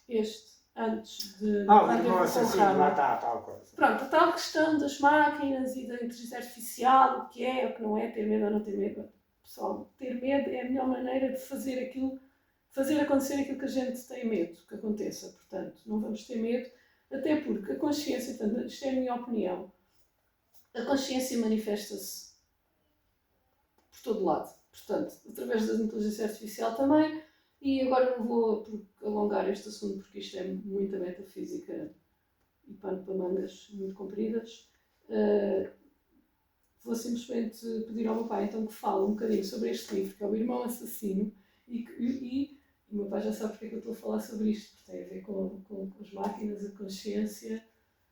este antes de. Nossa, sim, lá está, tal coisa. Pronto, a tal questão das máquinas e da inteligência artificial, o que é, o que não é, ter medo ou não ter medo. Pessoal, ter medo é a melhor maneira de fazer acontecer aquilo que a gente tem medo que aconteça. Portanto, não vamos ter medo, até porque a consciência, portanto, isto é a minha opinião, a consciência manifesta-se por todo lado. Portanto, através da inteligência artificial também, e agora não vou alongar este assunto porque isto é muita metafísica e pano para mangas muito compridas. Vou simplesmente pedir ao meu pai então que fale um bocadinho sobre este livro, que é O Irmão Assassino, e o meu pai já sabe porque é que eu estou a falar sobre isto, porque tem a ver com as máquinas, a consciência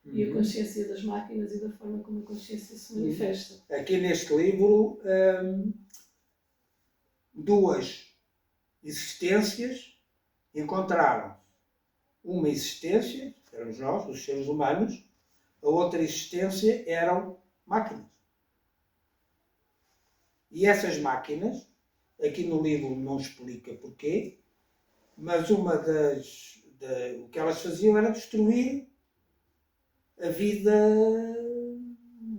e a consciência das máquinas e da forma como a consciência se manifesta. Aqui neste livro, duas existências encontraram. Uma existência, éramos nós, os seres humanos, a outra existência eram máquinas. E essas máquinas, aqui no livro não explica porquê, mas o que elas faziam era destruir a vida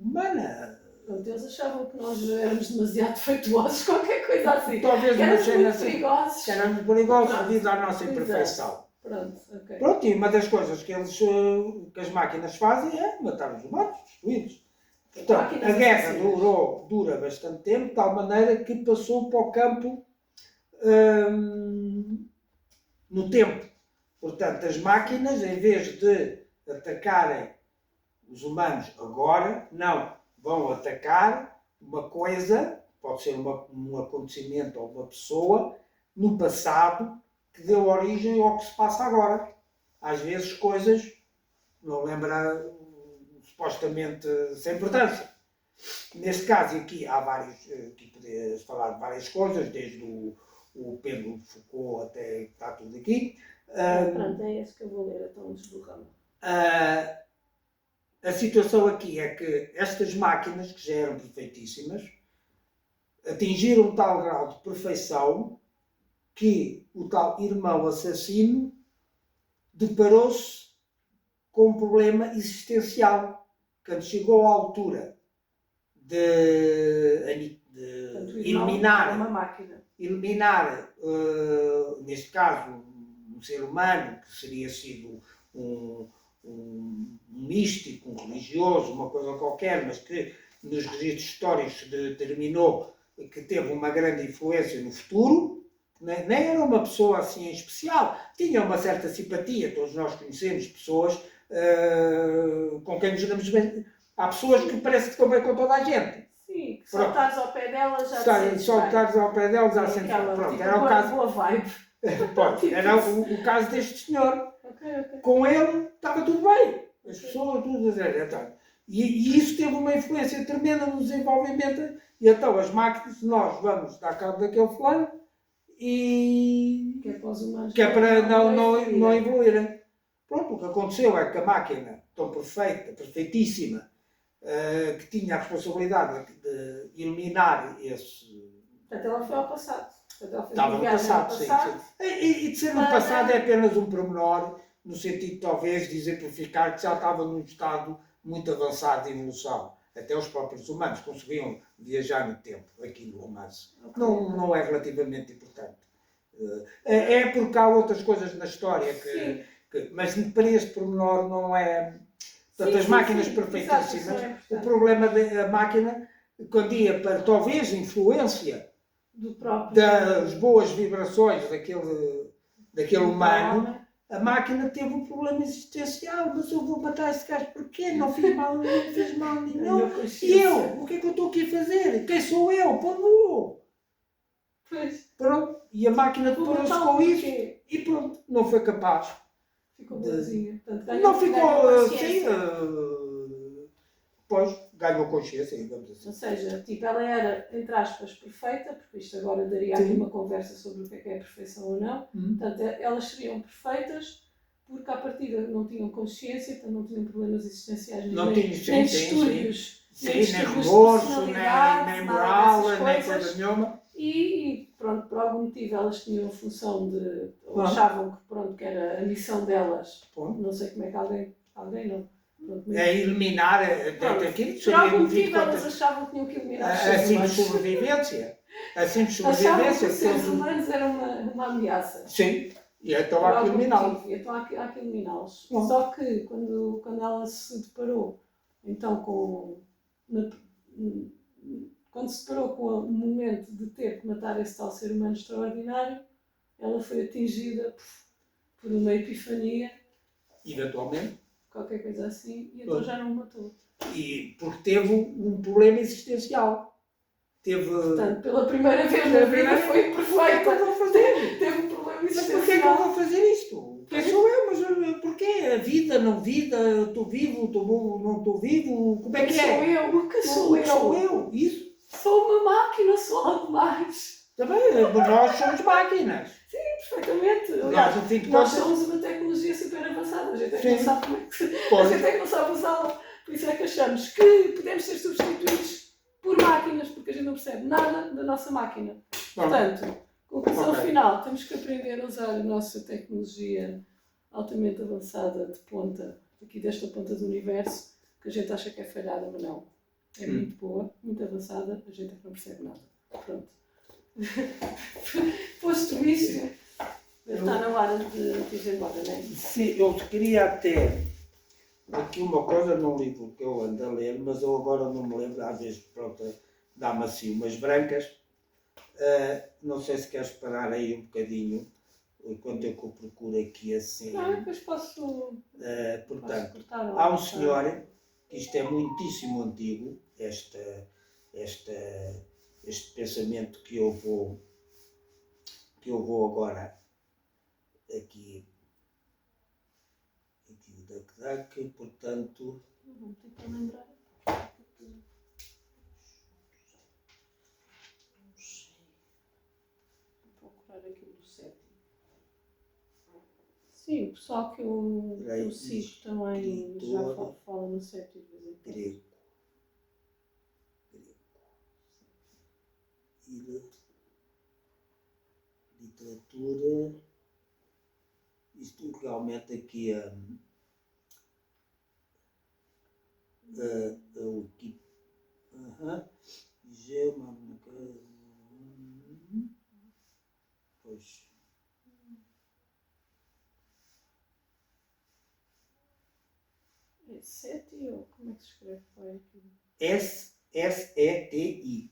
humana. Pronto, eles achavam que nós éramos demasiado defeituosos, qualquer coisa assim. Talvez Que uma éramos cena muito assim. perigosos. Que éramos perigosos Pronto. devido à nossa Exato. imperfeição. Pronto, ok. Pronto, e uma das coisas que as máquinas fazem é matar os humanos, destruí-los. Portanto, Máquinas a guerra assassinas. dura bastante tempo, de tal maneira que passou para o campo no tempo. Portanto, as máquinas, em vez de atacarem os humanos agora, não, vão atacar uma coisa, pode ser um acontecimento ou uma pessoa, no passado, que deu origem ao que se passa agora. Às vezes coisas, não lembra, supostamente sem importância. Neste caso aqui há vários, aqui podes falar de várias coisas, desde o Pedro Foucault até está tudo aqui. Pronto, é esse que eu vou ler, então, antes do ramo. A situação aqui é que estas máquinas, que já eram perfeitíssimas, atingiram um tal grau de perfeição que o tal irmão assassino deparou-se com um problema existencial. Quando chegou à altura de Portanto, eliminar, uma máquina. neste caso, um ser humano, que seria sido um místico, um religioso, uma coisa qualquer, mas que nos registros históricos se determinou que teve uma grande influência no futuro, nem era uma pessoa assim em especial, tinha uma certa simpatia, todos nós conhecemos pessoas com quem nos damos bem. Há pessoas que parece que estão bem com toda a gente. Sim, que só estares ao pé dela já te sentes Só bem. estares ao pé deles já sentes bem. Pronto, tipo, era o caso. boa vibe. Pode, era o caso deste senhor. Ok. Com ele estava tudo bem. As pessoas, tudo a dizer. Então, e isso teve uma influência tremenda no desenvolvimento. E então as máquinas, nós vamos dar cabo daquele fulano e Que é para os humanos. que é para não evoluírem. Pronto, o que aconteceu é que a máquina, tão perfeita, perfeitíssima, que tinha a responsabilidade de eliminar esse... Portanto, ela foi ao passado. Estava no passado, sim. E de ser no passado é apenas um pormenor, no sentido de talvez de exemplificar que já estava num estado muito avançado de evolução. Até os próprios humanos conseguiam viajar no tempo, aqui no romance. Okay. Não é relativamente importante. É porque há outras coisas na história mas para este pormenor não é... Portanto, as máquinas perfeitíssimas, o problema da máquina, quando ia para talvez influência das boas vibrações daquele humano, a máquina teve um problema existencial. Mas eu vou matar esse gajo porquê? Não fiz mal, não fez mal nenhum. E eu? O que é que eu estou aqui a fazer? Quem sou eu? Pô, pronto. E a máquina deparou-se com isso e pronto, não foi capaz. Ficou boazinha. Não ficou assim. Pois, ganhou consciência, digamos assim. Ou seja, tipo, ela era, entre aspas, perfeita, porque isto agora daria aqui uma conversa sobre o que é perfeição ou não. Portanto, elas seriam perfeitas porque, à partida, não tinham consciência, portanto, não tinham problemas existenciais, nem distúrbios, nem remorso, nem moral, nem coisa nenhuma. E pronto, por algum motivo elas tinham a função de, ou achavam que, pronto, que era a missão delas, não sei como é que alguém não. É eliminar aquilo. Por algum motivo elas achavam que tinham que eliminar os seres humanos. Sobrevivência. Achavam que os seres humanos eram uma ameaça. Sim, e então há que eliminá-los. Então há que eliminá-los. Só que quando ela se deparou então quando se deparou com o momento de ter que matar esse tal ser humano extraordinário, ela foi atingida por uma epifania. Eventualmente. Qualquer coisa assim, e então já não o matou. E porque teve um problema existencial. Portanto, pela primeira vez na vida foi imperfeita. Teve um problema existencial. Mas porquê é que eu vou fazer isto? Quem sou eu? Mas porquê? A vida, não vida? Estou vivo, não estou vivo? Como é que é? O que sou eu? Sou eu? Isso? Sou uma máquina, sou algo mais. Também, nós somos máquinas. Sim, perfeitamente. Aliás, nós somos uma tecnologia super avançada. A gente é que não sabe como é que a gente é que não sabe usá-la. Por isso é que achamos que podemos ser substituídos por máquinas, porque a gente não percebe nada da nossa máquina. Portanto, conclusão final, temos que aprender a usar a nossa tecnologia altamente avançada de ponta, aqui desta ponta do universo, que a gente acha que é falhada, mas não. é muito boa, muito avançada, a gente é que não percebe nada. Pronto. Posto isto, está na hora de ir embora, não é? Sim, eu queria até aqui uma coisa num livro que eu ando a ler, mas eu agora não me lembro, às vezes, pronto, dá-me assim umas brancas. Não sei se queres parar aí um bocadinho, enquanto eu procuro aqui assim. Não, depois posso Portanto, cortar há um senhor, isto é muitíssimo antigo, este pensamento que eu vou agora aqui o portanto. Vou tentar lembrar. Vou procurar aqui do sétimo. Sim, o pessoal que eu sigo também já fala no sétimo de vez em quando. Grego. Literatura. Isto realmente aqui a Wiki. Pois. É SETI ou como é que se escreve? Vai aqui. SETI.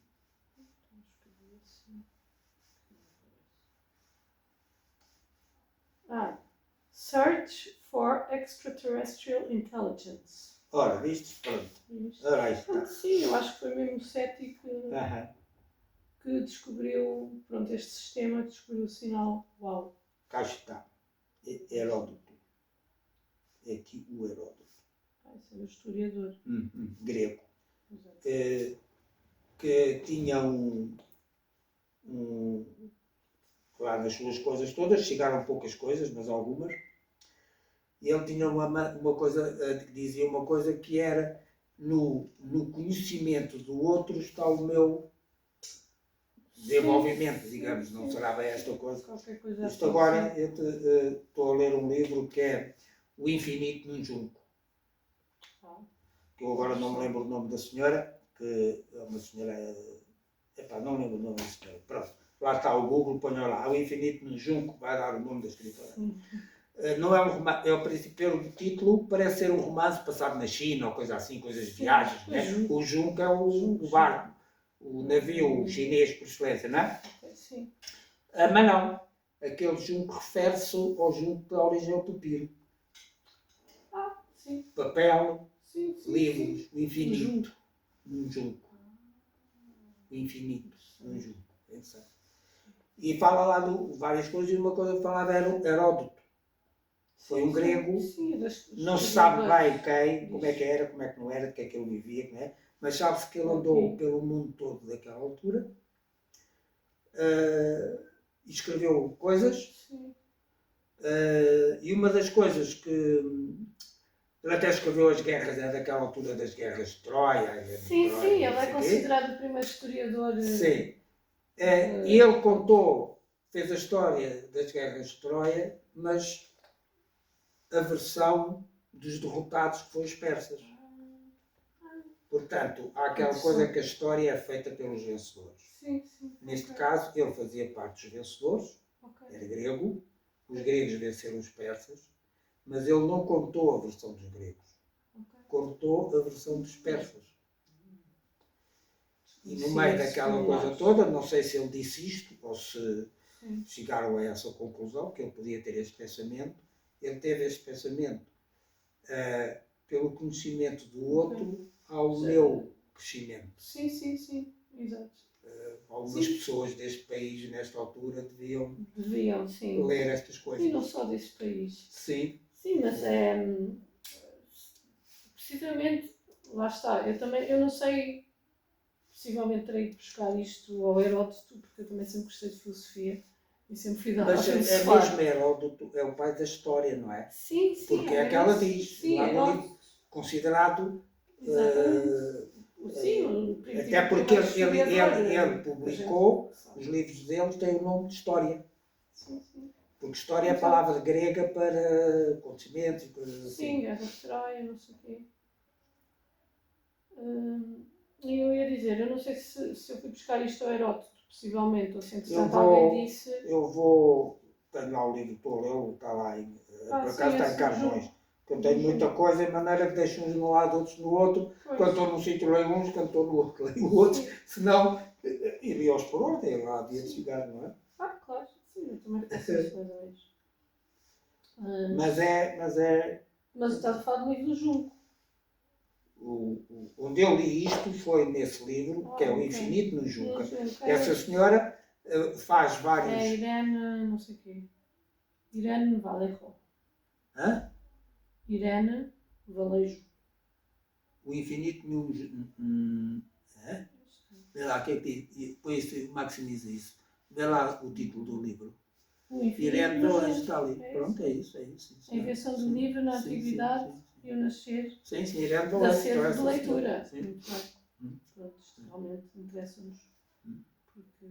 Search for Extraterrestrial Intelligence. Ora, viste? Pronto. Ora, aí está. Sim, eu acho que foi mesmo o SETI que descobriu, pronto, este sistema, descobriu o sinal. Uau. Cá está. Heródoto. É aqui o Heródoto. Esse é o historiador. Grego. Exato. Que tinha lá nas suas coisas todas, chegaram poucas coisas, mas algumas. E ele tinha uma coisa, dizia uma coisa que era no conhecimento do outro está o meu desenvolvimento, digamos, não será bem esta coisa. Isto agora, eu estou a ler um livro que é O Infinito num Junco. Que eu agora não me lembro o nome da senhora, que é uma senhora, não lembro o nome da senhora, pronto. Lá está o Google, ponha lá, O Infinito num Junco, vai dar o nome da escritora. Não é um romance, pelo título parece ser um romance passado na China ou coisa assim, coisas de viagens, né? O Junco é o barco, o navio chinês por excelência, não é? Sim. Mas não, aquele Junco refere-se ao Junco da origem ao papiro. Sim. Papel, sim, livros, o infinito, num Junco. O infinito, num Junco. E fala lá de várias coisas, e uma coisa que falava era Heródoto. Foi um grego, não se sabe bem como é que era, como é que não era, de que é que ele vivia, não é? Mas sabe-se que ele andou pelo mundo todo daquela altura, escreveu coisas, e uma das coisas que ele até escreveu as guerras, daquela altura das guerras de Troia. Sim, ele é considerado o primeiro historiador. Sim. E ele fez a história das guerras de Troia, mas a versão dos derrotados que foram os persas. Portanto, há aquela coisa que a história é feita pelos vencedores. Sim. Neste caso, ele fazia parte dos vencedores, era grego, os gregos venceram os persas, mas ele não contou a versão dos gregos, contou a versão dos persas. E no meio daquela coisa toda, não sei se ele disse isto, ou se chegaram a essa conclusão, que ele podia ter este pensamento, ele teve este pensamento pelo conhecimento do outro ao meu crescimento. Sim, exato. Algumas pessoas deste país, nesta altura, deviam ler estas coisas. E não só deste país. Sim, mas precisamente, lá está, eu não sei, possivelmente terei de buscar isto ao Heródoto, porque eu também sempre gostei de filosofia. E sempre fui dar mas é mesmo Heródoto, é o pai da história, não é? Sim. Porque é que ela diz, lá no livro, considerado... até porque ele publicou, os livros dele têm o nome de história. Sim. Porque história é a palavra grega para acontecimentos e coisas assim. Sim, guerra de Troia, não sei o quê. E eu ia dizer, eu não sei se eu fui buscar isto ao Heródoto, possivelmente, ou se Eu entretanto vou- alguém disse. Tenho lá o livro, estou a ler, está lá, por Sim, acaso está em esse Carmões, jogo. que eu tenho muita coisa, de maneira que deixo uns de um lado, outros no outro, Pois. quando estou num sítio leio uns, quando estou no outro leio outros, Sim. senão iria-os por ordem, lá havia de chegar, não é? Claro, sim, eu também faço isso mais ou menos. Mas Mas estás a falar do livro do Junco. onde eu li isto foi nesse livro, que é o Ok. Infinito no Junca. No Junco, Essa senhora faz é vários... Irene, não sei o quê. Irene Valejo. Hã? Irene Valejo. O Infinito no... Hã? Vê lá, o que é que diz? Põe isso, maximiza isso. Vê lá o título do livro. O Infinito Irene no Valejo Junco. está ali. É Pronto, é isso. A invenção do livro na antiguidade e o nascer Sim, Irene da Valejo. sede de essa leitura. senhora. Sim. Muito bem. Pronto, isto realmente interessa-nos. Porque,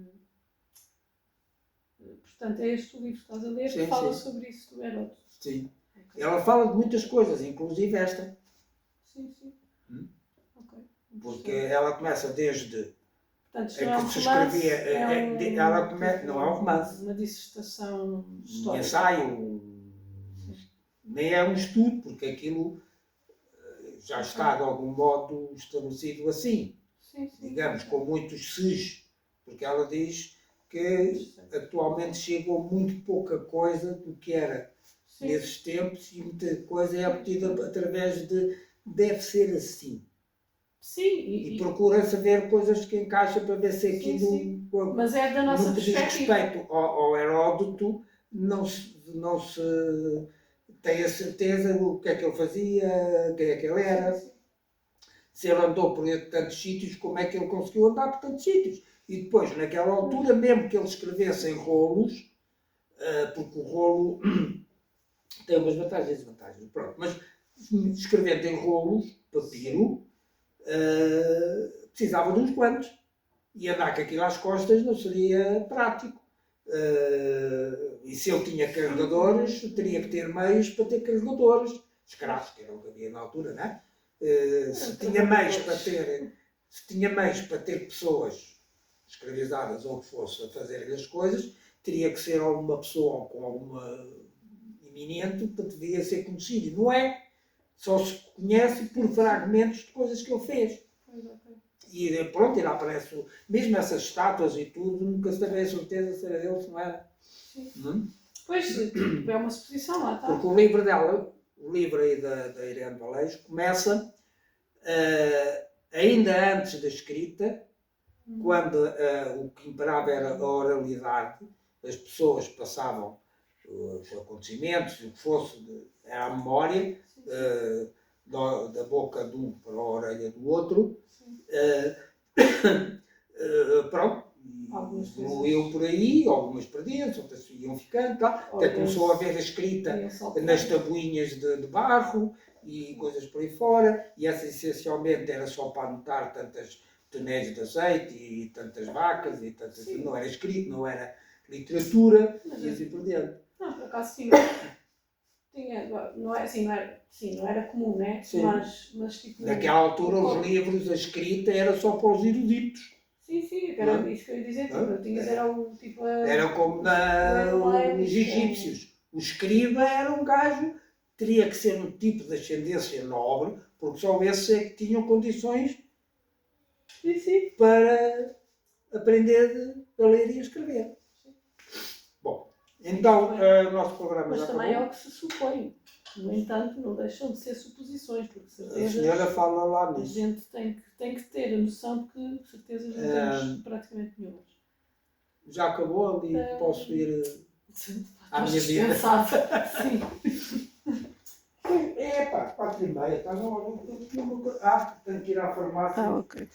portanto, é este o livro que estás a ler que Sim, fala sim. sobre isso do Heródoto. Sim. Ok. Ela fala de muitas coisas, inclusive esta. Sim, sim. Hum. Ok. Porque ela começa desde... Portanto, isto é não é um que se romance, escrevia, ela começa, não é um romance, uma dissertação um histórica. ensaio, nem é um estudo, porque aquilo já está de algum modo estabelecido assim, Sim, digamos, com muitos ses, porque ela diz que atualmente chegou muito pouca coisa do que era Sim. nesses tempos e muita coisa é obtida através de deve ser assim. Sim, E procura saber coisas que encaixam para ver se aquilo... sim. Mas é da nossa no que diz perspectiva. respeito ao Heródoto, não se tem a certeza do que é que ele fazia, quem é que ele era, Sim. se ele andou por tantos sítios, como é que ele conseguiu andar por tantos sítios. E depois, naquela altura, mesmo que ele escrevesse em rolos, porque o rolo tem umas vantagens e desvantagens, pronto, mas escrevendo em rolos, papiro, precisava de uns quantos. E andar com aquilo às costas não seria prático. E se ele tinha carregadores, teria que ter meios para ter carregadores. Escravos, que era o que havia na altura, não é? Se tinha meios para ter pessoas escravizadas ou o que fosse a fazer as coisas, teria que ser alguma pessoa com alguma iminente, portanto devia ser conhecido. E não é, só se conhece por fragmentos de coisas que ele fez. E pronto, ele aparece, mesmo essas estátuas e tudo, nunca se teve a certeza se era dele, se não era. Sim. Pois, é uma suposição lá, está. Porque o livro dela, o livro aí da Irene Valejo, começa ainda antes da escrita, quando o que imperava era a oralidade, as pessoas passavam os acontecimentos, o que fosse, era a memória, da boca de um para a orelha do outro. Pronto, evoluiu por aí, algumas perdiam-se, outras iam ficando, tá? Até começou a haver a escrita nas tabuinhas de barro e coisas por aí fora, e essa essencialmente era só para anotar tantas tonéis de azeite e tantas vacas, e tantas, não era escrito, não era literatura, e assim por diante. Não, por acaso tinha, não era comum, né? Mas tipo... Naquela altura os livros, a escrita era só para os eruditos. Sim, era isso que eu ia dizer, era como nos egípcios. O escriba era um gajo, teria que ser um tipo de ascendência nobre, porque só esses é que tinham condições para aprender a ler e a escrever. Bom, então o nosso programa mas já também acabou. é o que se supõe. No entanto, não deixam de ser suposições, porque certeza... A senhora fala lá A nisso. gente tem que ter a noção de que certezas não temos praticamente nenhumas. Já acabou ali, posso ir à minha vida. Sim. Epá, 4h30, está na hora. Tenho que ir à farmácia. Ok.